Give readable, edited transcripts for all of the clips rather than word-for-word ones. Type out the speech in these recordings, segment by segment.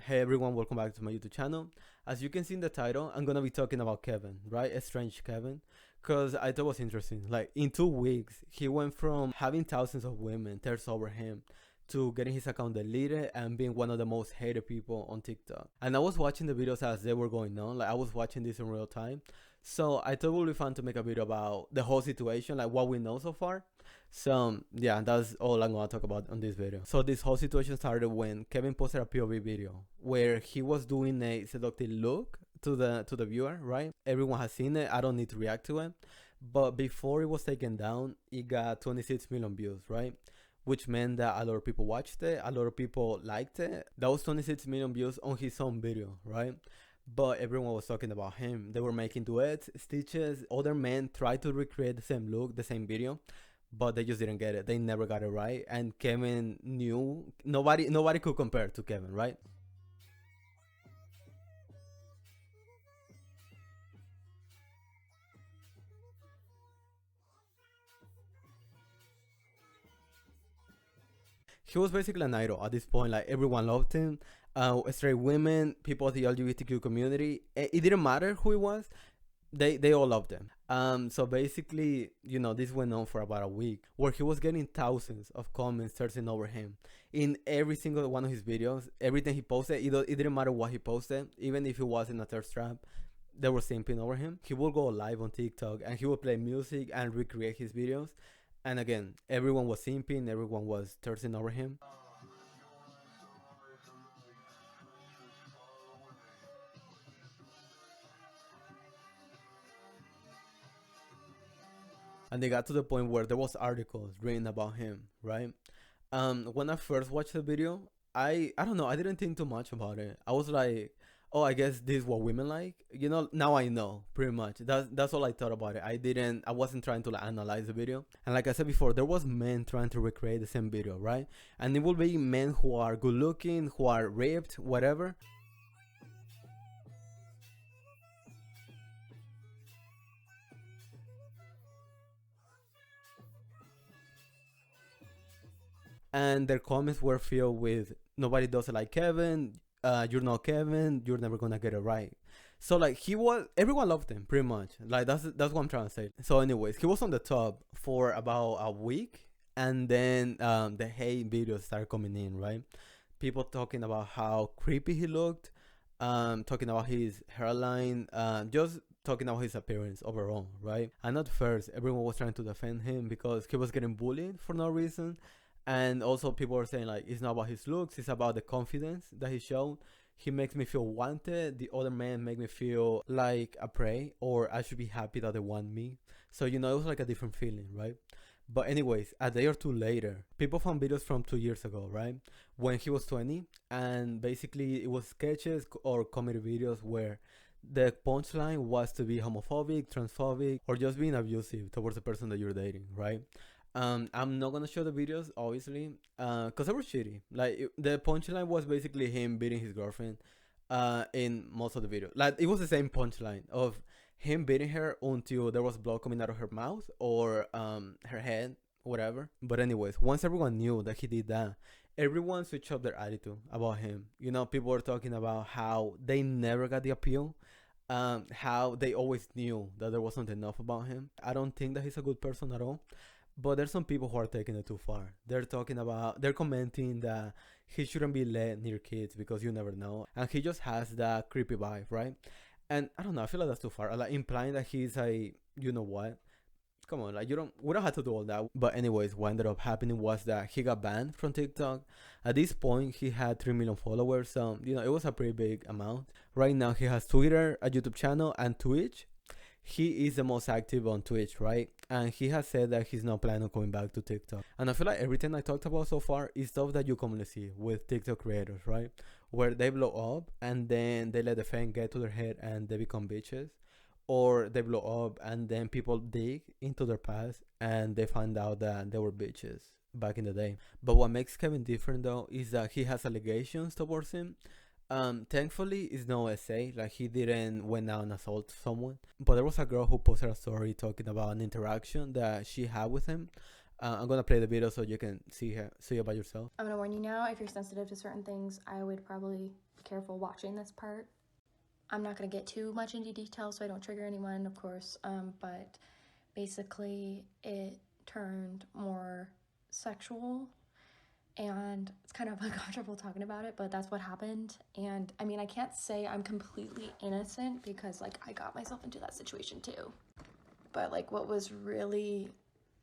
Hey everyone, welcome back to my YouTube channel. As you can see in the title, I'm gonna be talking about Kevin, right? strangek3vin, because I thought it was interesting. Like in 2 weeks, he went from having thousands of women thirst over him to getting his account deleted and being one of the most hated people on TikTok. And I was watching the videos as they were going on, like I was watching this in real time. So I thought it would be fun to make a video about the whole situation, like what we know so far. So yeah, that's all I'm gonna talk about on this video. So this whole situation started when Kevin posted a POV video where he was doing a seductive look to the viewer, right? Everyone has seen it. I don't need to react to it. But before it was taken down, it got 26 million views, right? Which meant that a lot of people watched it, a lot of people liked it. That was 26 million views on his own video, right? But everyone was talking about him. They were making duets, stitches. Other men tried to recreate the same look, the same video, but they just didn't get it. They never got it right. And Kevin knew nobody could compare to Kevin, right? He was basically an idol at this point. Like everyone loved him. Straight women, people of the LGBTQ community. It didn't matter who he was. They all loved him. So basically, this went on for about a week where he was getting thousands of comments searching over him in every single one of his videos. Everything he posted, it didn't matter what he posted, even if it wasn't a thirst trap. They were simping over him. He would go live on TikTok and he would play music and recreate his videos. And again, everyone was simping, everyone was thirsting over him. And they got to the point where there was articles written about him, right? When I first watched the video, I don't know, I didn't think too much about it. I was like, oh, I guess this is what women like. Now I know pretty much. That's all I thought about it. I wasn't trying to like analyze the video. And like I said before, there was men trying to recreate the same video, right? And it will be men who are good looking, who are ripped, whatever. And their comments were filled with nobody does it like Kevin, you're not Kevin, you're never gonna get it right. So like everyone loved him pretty much. Like that's what I'm trying to say. So anyways, he was on the top for about a week, and then the hate videos started coming in, right? People talking about how creepy he looked, talking about his hairline, just talking about his appearance overall, right? And at first, everyone was trying to defend him because he was getting bullied for no reason. And also people were saying like it's not about his looks, it's about the confidence that he showed. He makes me feel wanted, the other men make me feel like a prey, or I should be happy that they want me. So it was like a different feeling, right? But anyways, a day or two later, people found videos from 2 years ago, right? When he was 20, and basically it was sketches or comedy videos where the punchline was to be homophobic, transphobic, or just being abusive towards the person that you're dating, right? I'm not gonna show the videos, obviously, cause they were shitty. Like the punchline was basically him beating his girlfriend, in most of the video. Like it was the same punchline of him beating her until there was blood coming out of her mouth or her head, whatever. But anyways, once everyone knew that he did that, everyone switched up their attitude about him. People were talking about how they never got the appeal. How they always knew that there wasn't enough about him. I don't think that he's a good person at all. But there's some people who are taking it too far. They're commenting that he shouldn't be let near kids because you never know. And he just has that creepy vibe, right? And I don't know, I feel like that's too far. Like implying that he's a, you know what? Come on, like we don't have to do all that. But anyways, what ended up happening was that he got banned from TikTok. At this point, he had 3 million followers. So, it was a pretty big amount. Right now, he has Twitter, a YouTube channel, and Twitch. He is the most active on Twitch, right? And he has said that he's not planning on going back to TikTok. And I feel like everything I talked about so far is stuff that you commonly see with TikTok creators, right? Where they blow up and then they let the fame get to their head and they become bitches. Or they blow up and then people dig into their past and they find out that they were bitches back in the day. But what makes Kevin different though is that he has allegations towards him. Thankfully it's no essay, like he didn't went out and assault someone, but there was a girl who posted a story talking about an interaction that she had with him. I'm gonna play the video so you can see it by yourself. I'm gonna warn you now, if you're sensitive to certain things, I would probably careful watching this part. I'm not going to get too much into detail so I don't trigger anyone, of course, but basically it turned more sexual, and it's kind of uncomfortable talking about it, but that's what happened. And I mean, I can't say I'm completely innocent because like I got myself into that situation too. But like what was really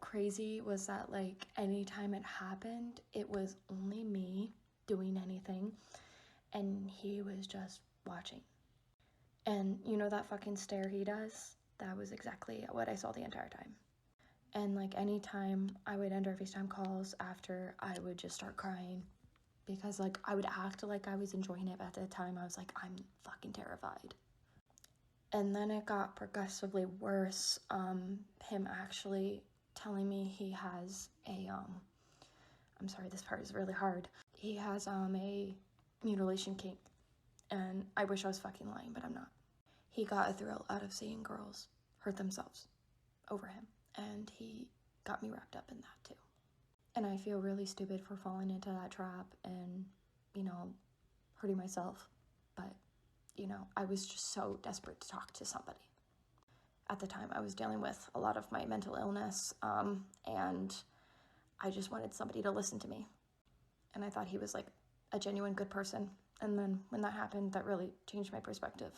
crazy was that like anytime it happened, it was only me doing anything and he was just watching. And you know that fucking stare he does? That was exactly what I saw the entire time. And like anytime I would end our FaceTime calls after, I would just start crying because like I would act like I was enjoying it, but at the time I was like, I'm fucking terrified. And then it got progressively worse. Him actually telling me he has a I'm sorry, this part is really hard. He has a mutilation kink, and I wish I was fucking lying, but I'm not. He got a thrill out of seeing girls hurt themselves over him, and he got me wrapped up in that too. And I feel really stupid for falling into that trap and, you know, hurting myself. But, you know, I was just so desperate to talk to somebody. At the time, I was dealing with a lot of my mental illness, and I just wanted somebody to listen to me. And I thought he was like a genuine good person. And then when that happened, that really changed my perspective.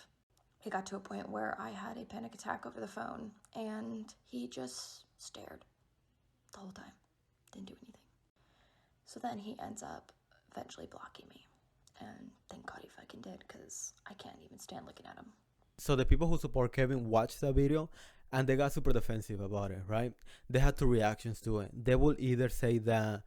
It got to a point where I had a panic attack over the phone, and he just stared the whole time, didn't do anything. So then he ends up eventually blocking me, and thank God he fucking did, because I can't even stand looking at him. So the people who support Kevin watched the video and they got super defensive about it, right? They had two reactions to it. They will either say that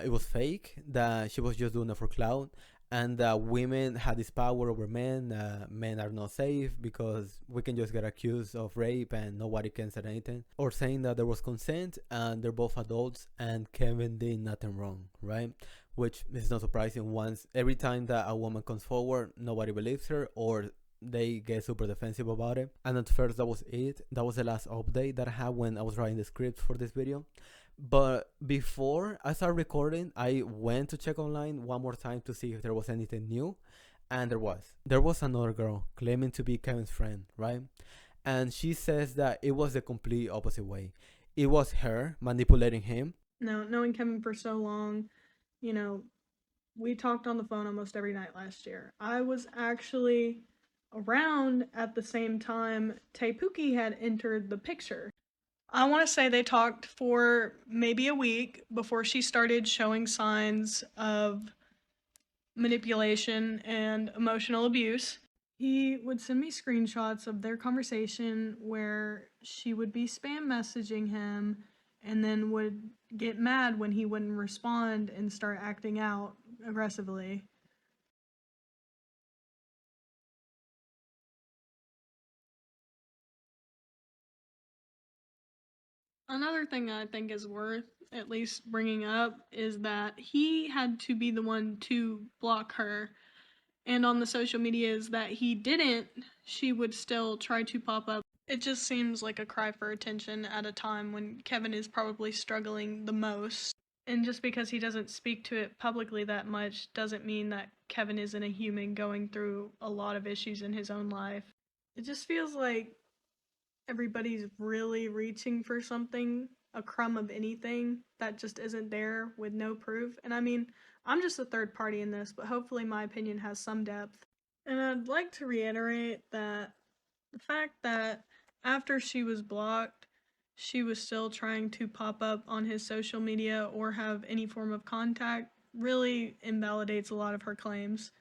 it was fake, that she was just doing it for clout, and that women had this power over men. Men are not safe because we can just get accused of rape and nobody can say anything. Or saying that there was consent and they're both adults and Kevin did nothing wrong, right? Which is not surprising. Once every time that a woman comes forward, nobody believes her or they get super defensive about it. And at first, that was it. That was the last update that I had when I was writing the script for this video. But before I started recording, I went to check online one more time to see if there was anything new. And there was. There was another girl claiming to be Kevin's friend, right? And she says that it was the complete opposite way. It was her manipulating him. Now, knowing Kevin for so long, you know, we talked on the phone almost every night last year. I was actually around at the same time Teipuki had entered the picture. I want to say they talked for maybe a week before she started showing signs of manipulation and emotional abuse. He would send me screenshots of their conversation where she would be spam messaging him and then would get mad when he wouldn't respond and start acting out aggressively. Another thing I think is worth at least bringing up is that he had to be the one to block her. And on the social medias that he didn't, she would still try to pop up. It just seems like a cry for attention at a time when Kevin is probably struggling the most. And just because he doesn't speak to it publicly that much doesn't mean that Kevin isn't a human going through a lot of issues in his own life. It just feels like everybody's really reaching for something, a crumb of anything that just isn't there with no proof. And I mean, I'm just a third party in this, but hopefully my opinion has some depth. And I'd like to reiterate that the fact that after she was blocked, she was still trying to pop up on his social media or have any form of contact really invalidates a lot of her claims.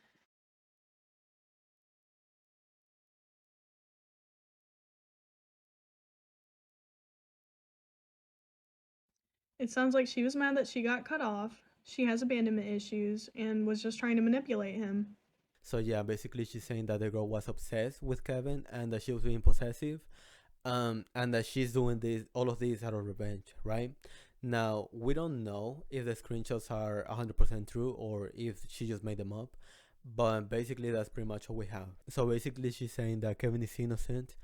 It sounds like she was mad that she got cut off, she has abandonment issues, and was just trying to manipulate him. So yeah, basically she's saying that the girl was obsessed with Kevin and that she was being possessive, and that she's doing this, all of this out of revenge, right? Now we don't know if the screenshots are 100% true or if she just made them up, but basically that's pretty much all we have. So basically she's saying that Kevin is innocent,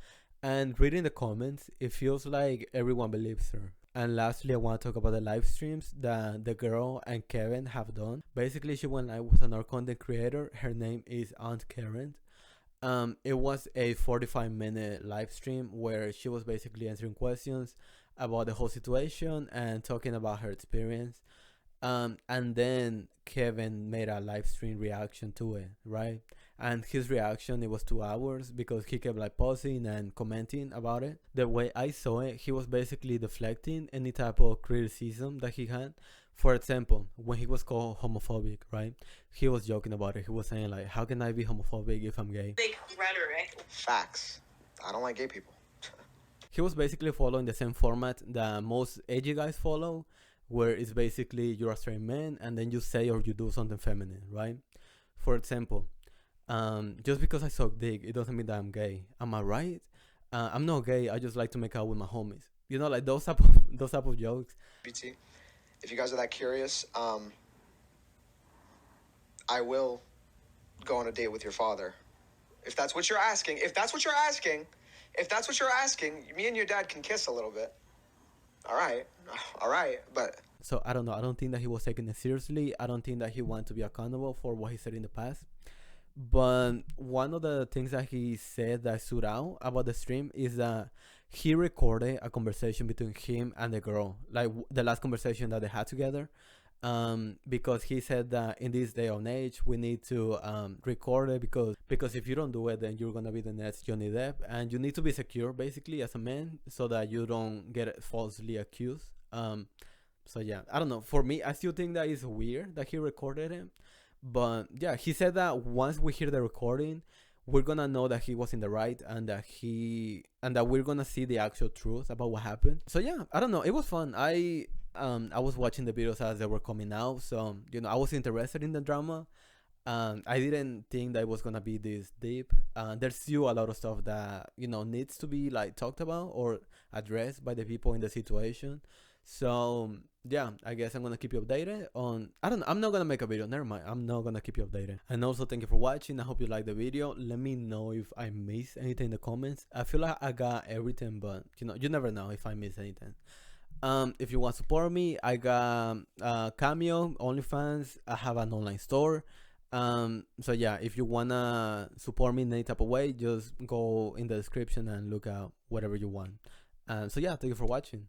and reading the comments, it feels like everyone believes her. And lastly, I want to talk about the live streams that the girl and Kevin have done. Basically, she went live with another content creator. Her name is Aunt Karen. It was a 45-minute live stream where she was basically answering questions about the whole situation and talking about her experience. And then Kevin made a live stream reaction to it, right? And his reaction, it was 2 hours because he kept like pausing and commenting about it. The way I saw it, he was basically deflecting any type of criticism that he had. For example, when he was called homophobic, right? He was joking about it. He was saying like, how can I be homophobic if I'm gay? Big rhetoric. Facts. I don't like gay people. He was basically following the same format that most edgy guys follow, where it's basically you're a straight man and then you say or you do something feminine, right? For example, just because I suck dick, it doesn't mean that I'm gay. Am I right? I'm not gay. I just like to make out with my homies. You know, like those type of jokes. BT, if you guys are that curious, I will go on a date with your father. If that's what you're asking, me and your dad can kiss a little bit. All right, but... So I don't know. I don't think that he was taking it seriously. I don't think that he wanted to be accountable for what he said in the past. But one of the things that he said that stood out about the stream is that he recorded a conversation between him and the girl, like the last conversation that they had together. Because he said that in this day and age we need to record it because if you don't do it, then you're gonna be the next Johnny Depp, and you need to be secure basically as a man so that you don't get falsely accused. So yeah, I don't know. For me, I still think that it's weird that he recorded it, but yeah, he said that once we hear the recording, we're gonna know that he was in the right and that we're gonna see the actual truth about what happened. So yeah, I don't know. It was fun. I was watching the videos as they were coming out, so I was interested in the drama. I didn't think that it was gonna be this deep. There's still a lot of stuff that needs to be like talked about or addressed by the people in the situation. So yeah, I guess I'm gonna keep you updated on. I don't know. I'm not gonna make a video. Never mind. I'm not gonna keep you updated. And also, thank you for watching. I hope you liked the video. Let me know if I missed anything in the comments. I feel like I got everything, but you never know if I miss anything. If you want to support me, I got Cameo, OnlyFans. I have an online store. So yeah, if you wanna support me in any type of way, just go in the description and look out whatever you want. So yeah, thank you for watching.